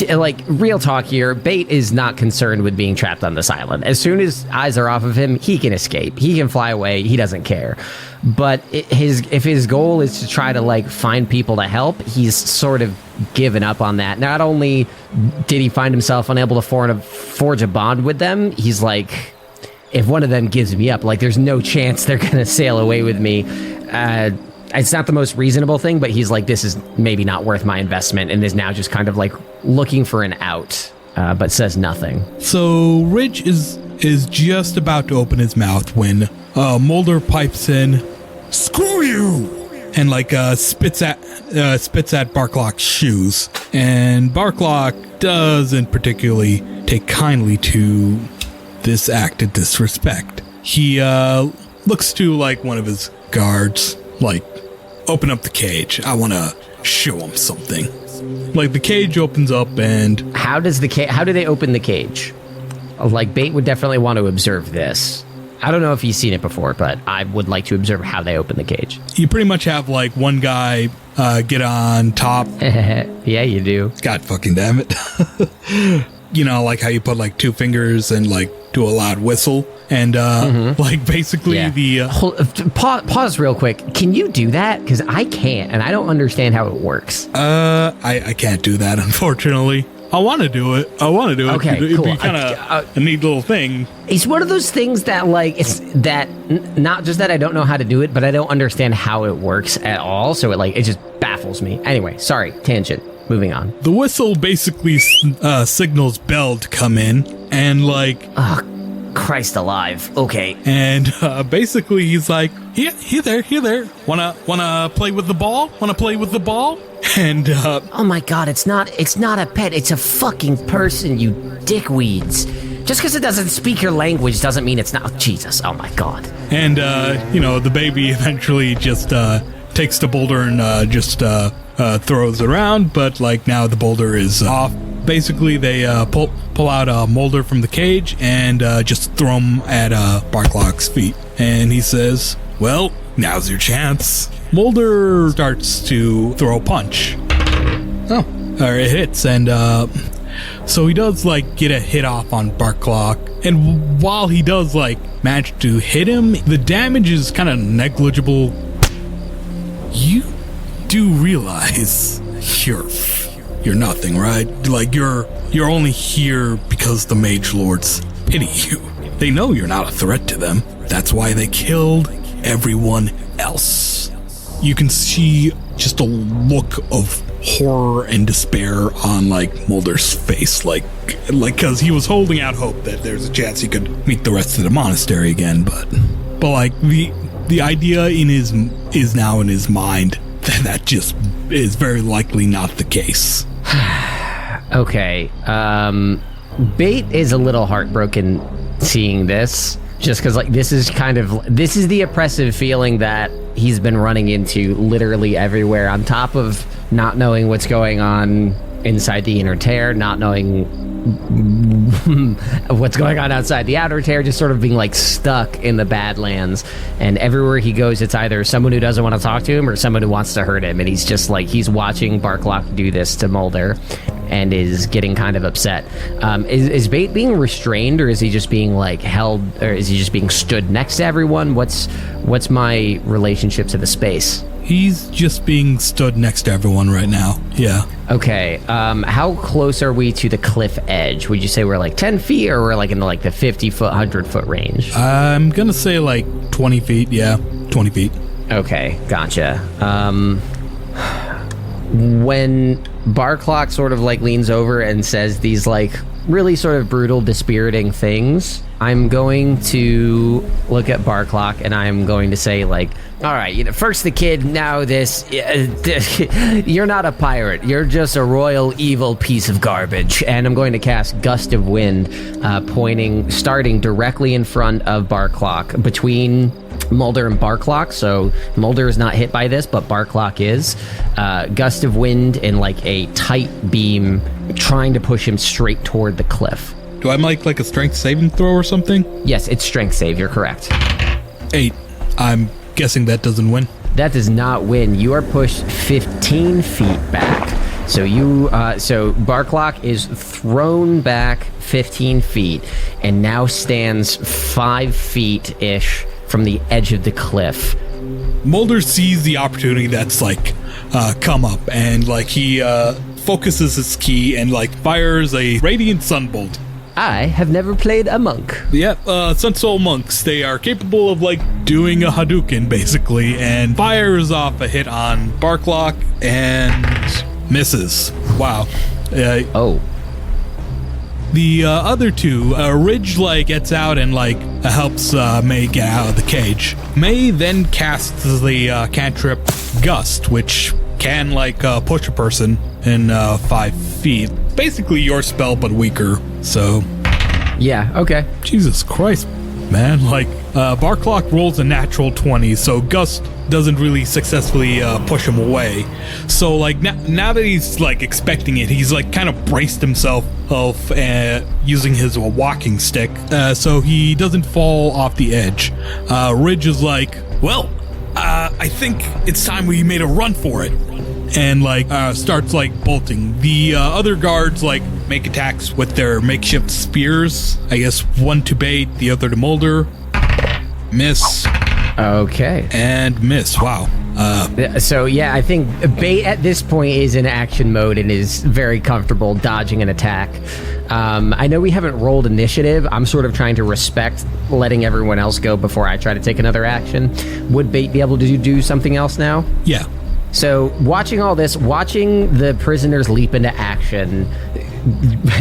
like real talk here, Bait is not concerned with being trapped on this island. As soon as eyes are off of him, he can escape. He can fly away. He doesn't care. But if his goal is to try to like find people to help, he's sort of given up on that. Not only did he find himself unable to forge a bond with them, he's like, if one of them gives me up, like there's no chance they're gonna sail away with me. It's not the most reasonable thing, but he's like, this is maybe not worth my investment, and is now just kind of like looking for an out, but says nothing. So Ridge is just about to open his mouth when Mulder pipes in, "Screw you!" and like spits at Barklock's shoes. And Barklock doesn't particularly take kindly to this act of disrespect. He looks to like one of his guards, like, "Open up the cage. I want to show him something." Like the cage opens up, and how do they open the cage? Like Bait would definitely want to observe this. I don't know if he's seen it before, but I would like to observe how they open the cage. You pretty much have like one guy get on top. Yeah, you do. God fucking damn it. You know, like how you put like two fingers and like do a loud whistle. And like basically pause real quick. Can you do that? Because I can't, and I don't understand how it works. I can't do that, unfortunately. I want to do it. Okay, It'd cool. be kind of a neat little thing. It's one of those things that, like, it's that not just that I don't know how to do it, but I don't understand how it works at all. So it just baffles me. Anyway, sorry, tangent. Moving on. The whistle basically signals Bell to come in, and like, oh, Christ alive. Okay. And basically he's like, here there. Wanna play with the ball? And oh my God, it's not a pet. It's a fucking person, you dickweeds. Just because it doesn't speak your language doesn't mean it's not. Oh, Jesus. Oh my God. And the baby eventually just takes the boulder and just throws it around, but like now the boulder is off. Basically, they pull out Mulder from the cage and just throw him at Barklock's feet. And he says, "Well, now's your chance." Mulder starts to throw a punch. Or it hits, and so he does like get a hit off on Barklock. And while he does like manage to hit him, the damage is kind of negligible. You do realize you're nothing, right? Like you're only here because the Mage Lords pity you. They know you're not a threat to them. That's why they killed everyone else. You can see just a look of horror and despair on like Mulder's face, like because he was holding out hope that there's a chance he could meet the rest of the monastery again, but like the idea is now in his mind that just is very likely not the case. Okay. Bait is a little heartbroken seeing this. just because like this is the oppressive feeling that he's been running into literally everywhere, on top of not knowing what's going on inside the inner tear, not knowing what's going on outside the outer tear, just sort of being like stuck in the Badlands. And everywhere he goes, it's either someone who doesn't want to talk to him or someone who wants to hurt him. And he's just like, he's watching Barklock do this to Mulder and is getting kind of upset. Is Bait being restrained, or is he just being like held, or is he just being stood next to everyone? What's my relationship to the space? He's just being stood next to everyone right now. Yeah. Okay. How close are we to the cliff edge? Would you say we're like 10 feet, or we're like in like the 50-foot, 100-foot range? I'm gonna say like 20 feet. Yeah, 20 feet. Okay, gotcha. When Barklock sort of like leans over and says these like really sort of brutal, dispiriting things, I'm going to look at Barklock and I'm going to say like, all right, first the kid, now this. You're not a pirate. You're just a royal evil piece of garbage. And I'm going to cast Gust of Wind, starting directly in front of Barklock, between Mulder and Barklock. So Mulder is not hit by this, but Barklock is. Gust of Wind in like a tight beam, trying to push him straight toward the cliff. Do I make like a strength saving throw or something? Yes, it's strength save. You're correct. 8. I'm guessing that doesn't win. That does not win. You are pushed 15 feet back. So so Barklock is thrown back 15 feet and now stands 5 feet-ish from the edge of the cliff. Mulder sees the opportunity that's like come up, and like he focuses his key and like fires a radiant sunbolt. I have never played a monk. Yep, Sun Soul monks. They are capable of like doing a Hadouken basically, and fires off a hit on Barklock and misses. Wow. Oh. The other two, Ridge like gets out and like helps May get out of the cage. May then casts the cantrip Gust, which can like push a person in 5 feet. Basically your spell, but weaker. So yeah, okay. Jesus Christ, man. Like Barklock rolls a natural 20, so Gust doesn't really successfully push him away. So like now that he's like expecting it, he's like kind of braced himself of using his walking stick, so he doesn't fall off the edge. Ridge is like, well, I think it's time we made a run for it, and like starts like bolting. The other guards like make attacks with their makeshift spears. I guess one to Bait, the other to Mulder. Miss. Okay. And miss. Wow. So yeah, I think Bait at this point is in action mode and is very comfortable dodging an attack. I know we haven't rolled initiative. I'm sort of trying to respect letting everyone else go before I try to take another action. Would Bait be able to do something else now? Yeah. So watching all this, watching the prisoners leap into action,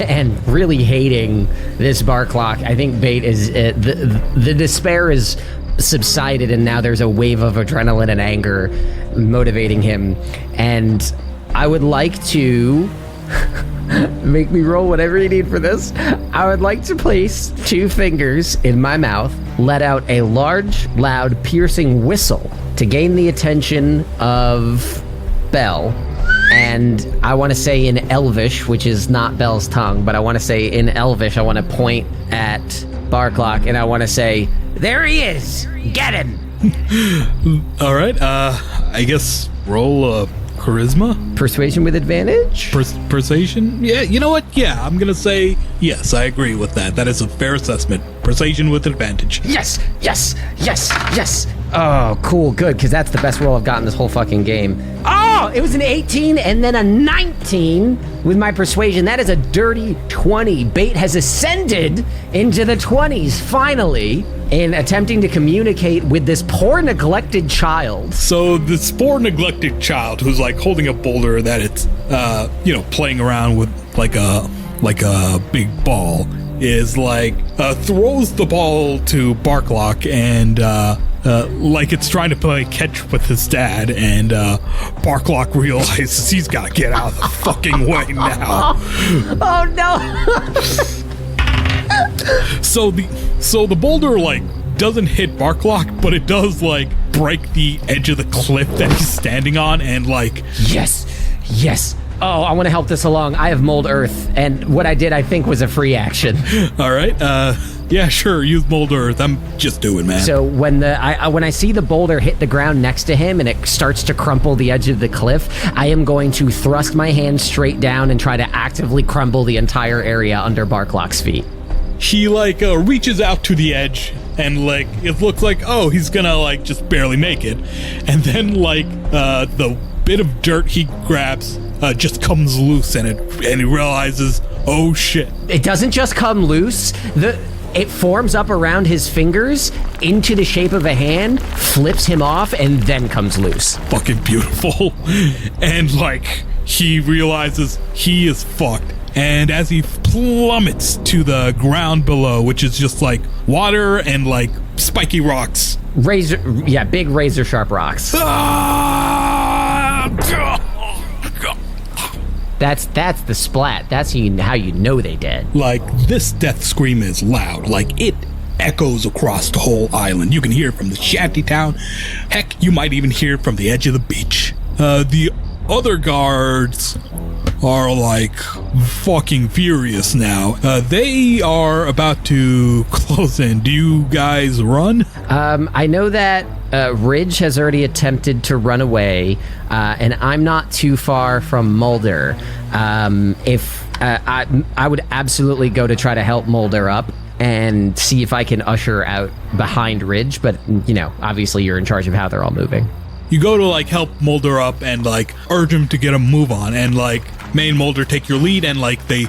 and really hating this Barklock, I think Bait is the despair is subsided, and now there's a wave of adrenaline and anger motivating him. And I would like to make me roll whatever you need for this. I would like to place 2 fingers in my mouth, let out a large, loud, piercing whistle to gain the attention of Belle. And I want to say in Elvish, which is not Belle's tongue, but I want to say in Elvish, I want to point at Barklock and I want to say, "There he is! Get him!" All right, I guess roll charisma? Persuasion with advantage? Persuasion? Yeah, you know what? Yeah, I'm gonna say yes, I agree with that. That is a fair assessment. Persuasion with advantage. Yes! Yes! Yes! Yes! Oh, cool, good, because that's the best roll I've gotten this whole fucking game. Oh, it was an 18 and then a 19 with my persuasion. That is a dirty 20. Bait has ascended into the 20s, finally, in attempting to communicate with this poor, neglected child. So this poor, neglected child who's like holding a boulder that it's, playing around with like a big ball is like, throws the ball to Barklock and, like it's trying to play catch with his dad, and Barklock realizes he's got to get out of the fucking way now. Oh no! So the boulder like doesn't hit Barklock, but it does like break the edge of the cliff that he's standing on, and like Yes. Oh, I want to help this along. I have Mold Earth, and what I did, I think, was a free action. all right, yeah, sure, use Mold Earth. I'm just doing, man. So when when I see the boulder hit the ground next to him and it starts to crumple the edge of the cliff, I am going to thrust my hand straight down and try to actively crumble the entire area under Barklock's feet. He like reaches out to the edge, and like it looks like, oh, he's gonna like just barely make it, and then like the bit of dirt he grabs just comes loose, and he realizes, oh shit. It doesn't just come loose. It forms up around his fingers into the shape of a hand, flips him off, and then comes loose. Fucking beautiful. And like he realizes he is fucked. And as he plummets to the ground below, which is just like water and like spiky rocks. Big razor sharp rocks. That's the splat. That's how you know they dead. Like, this death scream is loud. Like, it echoes across the whole island. You can hear it from the shanty town. Heck, you might even hear it from the edge of the beach. The other guards are like fucking furious now. They are about to close in. Do you guys run? I know that Ridge has already attempted to run away, and I'm not too far from Mulder. I would absolutely go to try to help Mulder up and see if I can usher out behind Ridge, but obviously you're in charge of how they're all moving. You go to like help Mulder up and like urge him to get a move on, and like May and Mulder take your lead, and like they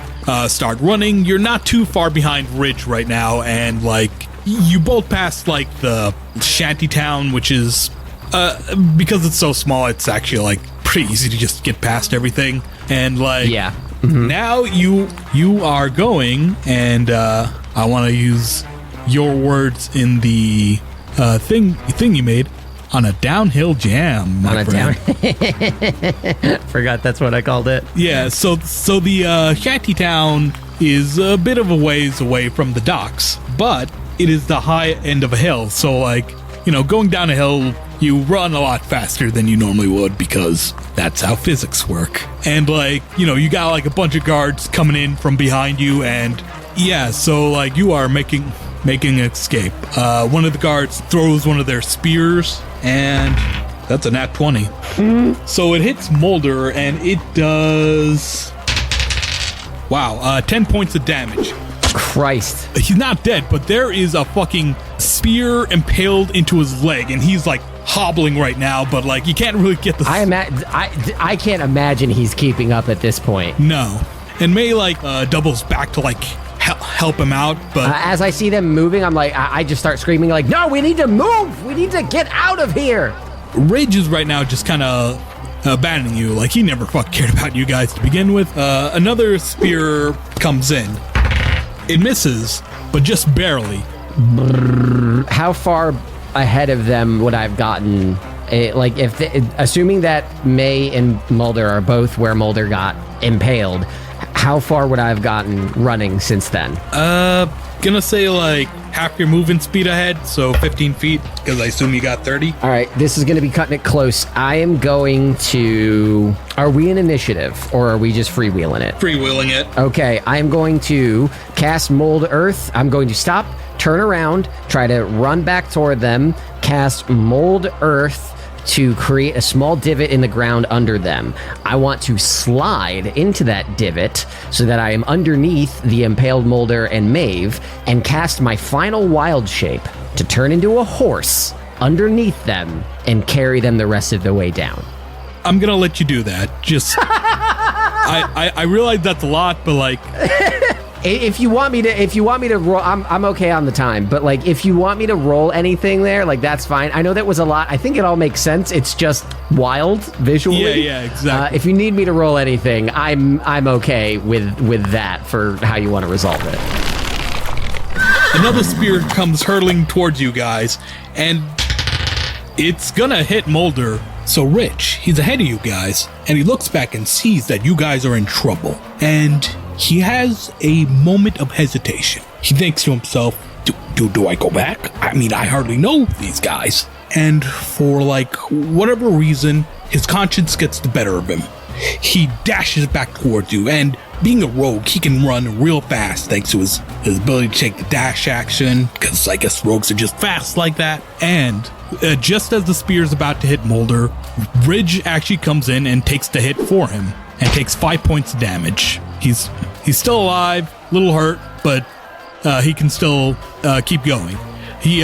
start running. You're not too far behind Ridge right now, and like you both pass like the shanty town, which is because it's so small, it's actually like pretty easy to just get past everything. And like now you are going, and I want to use your words in the thing you made. On a downhill jam, my friend. Forgot that's what I called it. Yeah, so the shanty town is a bit of a ways away from the docks, but it is the high end of a hill. So like, going down a hill, you run a lot faster than you normally would because that's how physics work. And like, you got like a bunch of guards coming in from behind you, and yeah, so like you are making an escape. One of the guards throws one of their spears, and that's a nat 20. So it hits Mulder, and it does 10 points of damage. Christ. He's not dead, but there is a fucking spear impaled into his leg, and he's like hobbling right now, but like you can't really get the... I can't imagine he's keeping up at this point. No. And May like doubles back to like help him out, but as I see them moving, I'm like, I just start screaming like, no, we need to move, we need to get out of here. Rage is right now just kind of abandoning you, like he never fuck cared about you guys to begin with. Another spear comes in, it misses, but just barely. How far ahead of them would I've gotten? Assuming that May and Mulder are both where Mulder got impaled, how far would I have gotten running since then? Gonna say like half your movement speed ahead, so 15 feet, because I assume you got 30. All right, this is gonna be cutting it close. I am going to... Are we in initiative, or are we just freewheeling it? Freewheeling it. Okay, I am going to cast Mold Earth. I'm going to stop, turn around, try to run back toward them, cast Mold Earth to create a small divot in the ground under them. I want to slide into that divot so that I am underneath the impaled Mulder and Maeve, and cast my final wild shape to turn into a horse underneath them and carry them the rest of the way down. I'm gonna let you do that. Just I realize that's a lot, but like if you want me to roll, I'm okay on the time, but like if you want me to roll anything there, like that's fine. I know that was a lot. I think it all makes sense. It's just wild visually. Yeah, exactly. If you need me to roll anything, I'm okay with that for how you want to resolve it. Another spear comes hurtling towards you guys, and it's gonna hit Mulder. So Rich, he's ahead of you guys, and he looks back and sees that you guys are in trouble, and he has a moment of hesitation. he thinks to himself, do I go back? I mean, I hardly know these guys. And for like whatever reason, his conscience gets the better of him. He dashes back towards you, and being a rogue, he can run real fast thanks to his ability to take the dash action, because I guess rogues are just fast like that. And just as the spear is about to hit Mulder, Ridge actually comes in and takes the hit for him, and takes 5 points of damage. He's still alive, little hurt, but he can still keep going. He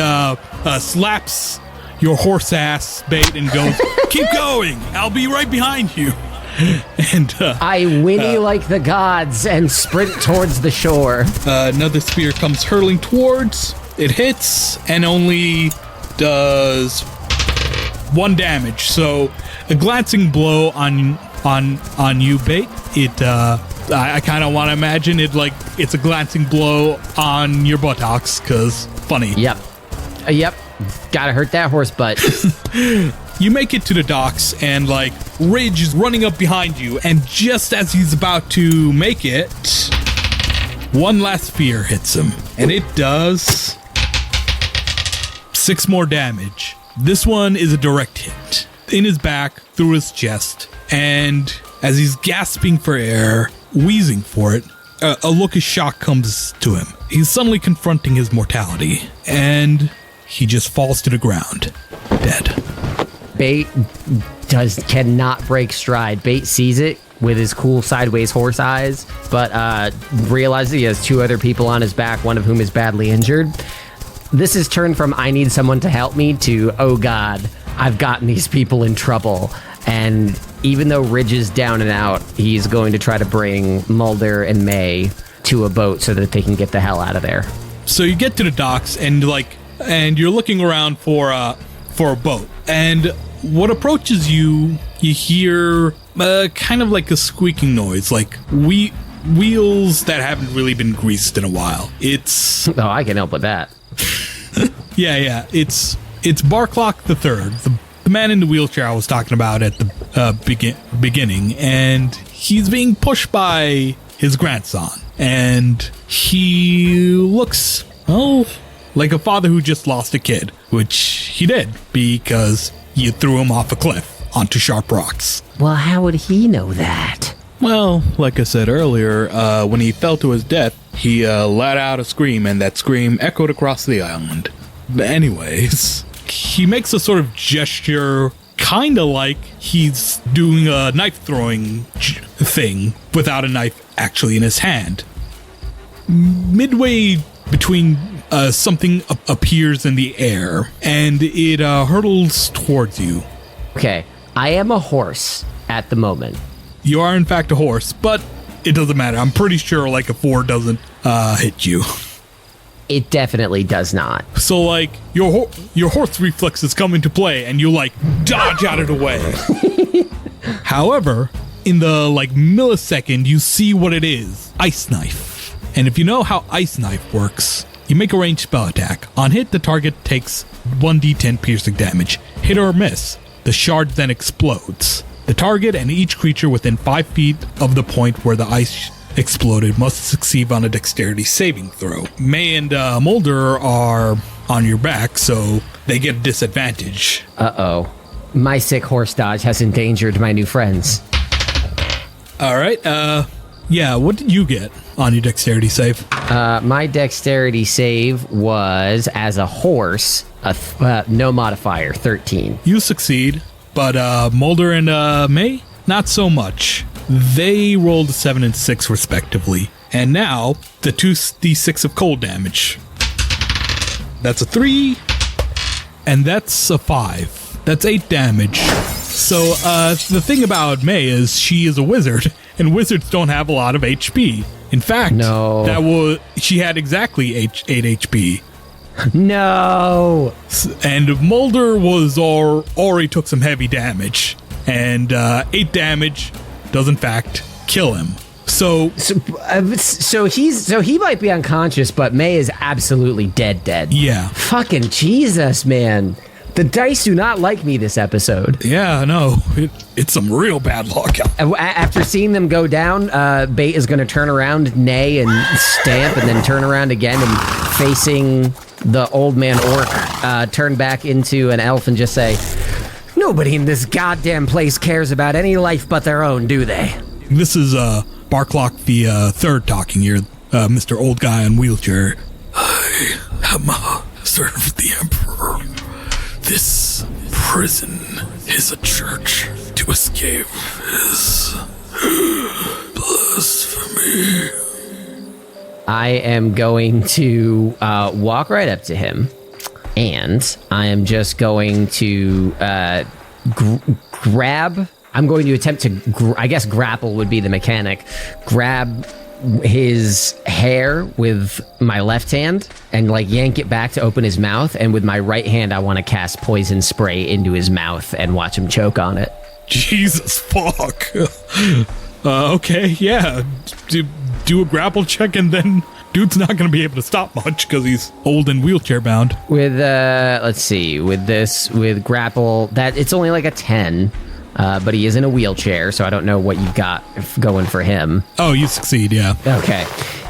slaps your horse ass bait and goes, "Keep going, I'll be right behind you." And I whinny like the gods and sprint towards the shore. Another spear comes hurtling towards. It hits and only does 1 damage. So a glancing blow on you, bait. It I kind of want to imagine it like it's a glancing blow on your buttocks, cause funny. Yep. Gotta hurt that horse butt. You make it to the docks, and like Ridge is running up behind you, and just as he's about to make it, one last spear hits him, and it does 6 more damage. This one is a direct hit in his back, through his chest, and as he's gasping for air, wheezing for it, a look of shock comes to him. He's suddenly confronting his mortality, and he just falls to the ground, dead. Bait cannot break stride. Bait sees it with his cool sideways horse eyes, but realizes he has 2 other people on his back, one of whom is badly injured. This is turned from "I need someone to help me" to "Oh God, I've gotten these people in trouble." And even though Ridge is down and out, he's going to try to bring Mulder and May to a boat so that they can get the hell out of there. So you get to the docks, and you're looking around for a boat, and what approaches you, you hear kind of like a squeaking noise, like wheels that haven't really been greased in a while. It's Oh, I can help with that. yeah. It's Barclock the Third, the man in the wheelchair I was talking about at the beginning, and he's being pushed by his grandson, and he looks like a father who just lost a kid, which he did because you threw him off a cliff onto sharp rocks. Well, how would he know that? Well, like I said earlier, when he fell to his death, he let out a scream, and that scream echoed across the island. But anyways, he makes a sort of gesture, kind of like he's doing a knife-throwing thing without a knife actually in his hand. Midway between something appears in the air, and it hurtles towards you. Okay, I am a horse at the moment. You are in fact a horse, but it doesn't matter. I'm pretty sure like a 4 doesn't hit you. It definitely does not. So like your horse reflexes come into play, and you like dodge out of the way. However, in the like millisecond, you see what it is: ice knife. And if you know how ice knife works, you make a ranged spell attack. On hit, the target takes 1d10 piercing damage. Hit or miss, the shard then explodes. The target and each creature within 5 feet of the point where the ice exploded must succeed on a dexterity saving throw. May and Mulder are on your back, so they get a disadvantage. Uh-oh. My sick horse dodge has endangered my new friends. All right, yeah, what did you get on your dexterity save? My dexterity save was, as a horse, no modifier, 13. You succeed, but Mulder and May, not so much. They rolled a 7 and 6 respectively. And now, the 2d6 of cold damage. That's a 3, and that's a 5. That's 8 damage. So, the thing about May is she is a wizard, and wizards don't have a lot of HP. In fact, no. She had exactly 8 HP. No! And Mulder already took some heavy damage, and 8 damage does in fact kill him. So he might be unconscious, but May is absolutely dead. Yeah. Fucking Jesus, man. The dice do not like me this episode. Yeah, no, it's some real bad luck. After seeing them go down, Bait is going to turn around, neigh, and stamp, and then turn around again and facing the old man orc, turn back into an elf and just say, "Nobody in this goddamn place cares about any life but their own, do they?" This is Barclock the third talking here, Mr. Old Guy in Wheelchair. I am served the Emperor. This prison is a church. To escape is blasphemy. I am going to walk right up to him, and I am just going to grab. I'm going to attempt to, I guess grapple would be the mechanic. Grab his hair with my left hand and like yank it back to open his mouth, and with my right hand I want to cast poison spray into his mouth and watch him choke on it. Jesus fuck. Okay, yeah. Do a grapple check, and then dude's not going to be able to stop much because he's old and wheelchair bound. With let's see, with grapple, that it's only like a 10. But he is in a wheelchair, so I don't know what you've got going for him. Oh, you succeed, yeah. Okay.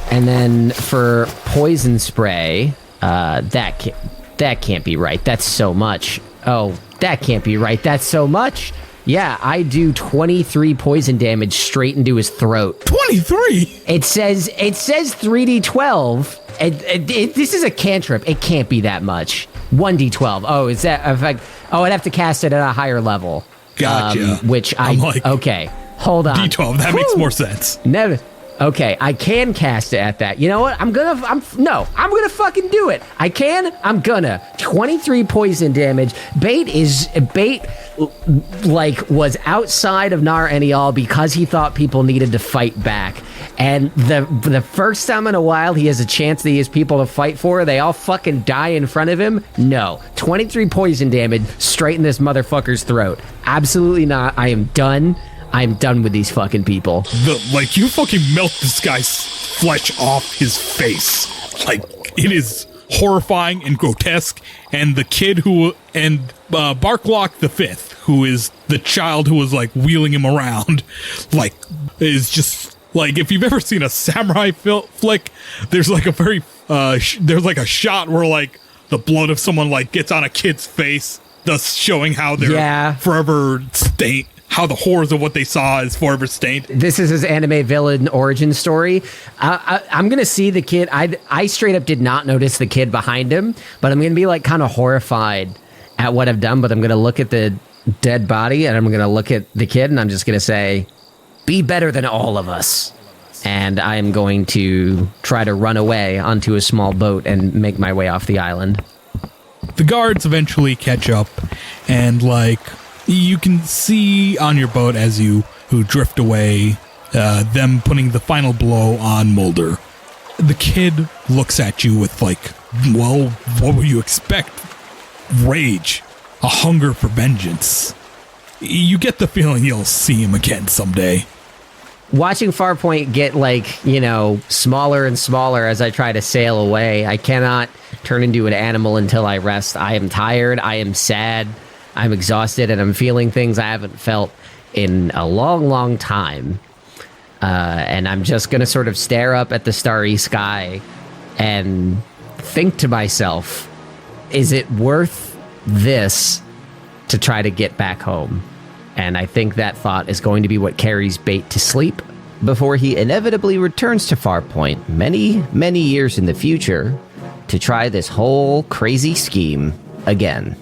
And then for poison spray, that can't be right. That's so much. Oh, that can't be right. That's so much. Yeah, I do 23 poison damage straight into his throat. 23? It says 3d12. This is a cantrip. It can't be that much. 1d12. Oh, is that effect? Oh, I'd have to cast it at a higher level. Gotcha. Which I'm like, okay, hold on. D12, that makes more sense. Never. Okay, I can cast it at that. You know what? I'm gonna fucking do it. I'm gonna. 23 poison damage. Bait was outside of Nar Enial because he thought people needed to fight back. And the first time in a while he has a chance that he has people to fight for, they all fucking die in front of him. No. 23 poison damage straight in this motherfucker's throat. Absolutely not. I am done. I'm done with these fucking people. You fucking melt this guy's flesh off his face. Like, it is horrifying and grotesque. And the kid Barklock the Fifth, who is the child who was, like, wheeling him around, like, is just, like, if you've ever seen a samurai flick, there's, like, a very, there's, like, a shot where, like, the blood of someone, like, gets on a kid's face, thus showing how they're forever stained. How the horrors of what they saw is forever stained. This is his anime villain origin story. I'm going to see the kid. I straight up did not notice the kid behind him, but I'm going to be like kind of horrified at what I've done. But I'm going to look at the dead body and I'm going to look at the kid and I'm just going to say, be better than all of us. And I'm going to try to run away onto a small boat and make my way off the island. The guards eventually catch up and like, you can see on your boat as you drift away, them putting the final blow on Mulder. The kid looks at you with like, well, what would you expect? Rage, a hunger for vengeance. You get the feeling you'll see him again someday. Watching Farpoint get smaller and smaller as I try to sail away, I cannot turn into an animal until I rest. I am tired, I am sad, I'm exhausted, and I'm feeling things I haven't felt in a long, long time. And I'm just going to sort of stare up at the starry sky and think to myself, is it worth this to try to get back home? And I think that thought is going to be what carries Bait to sleep before he inevitably returns to Farpoint many, many years in the future to try this whole crazy scheme again.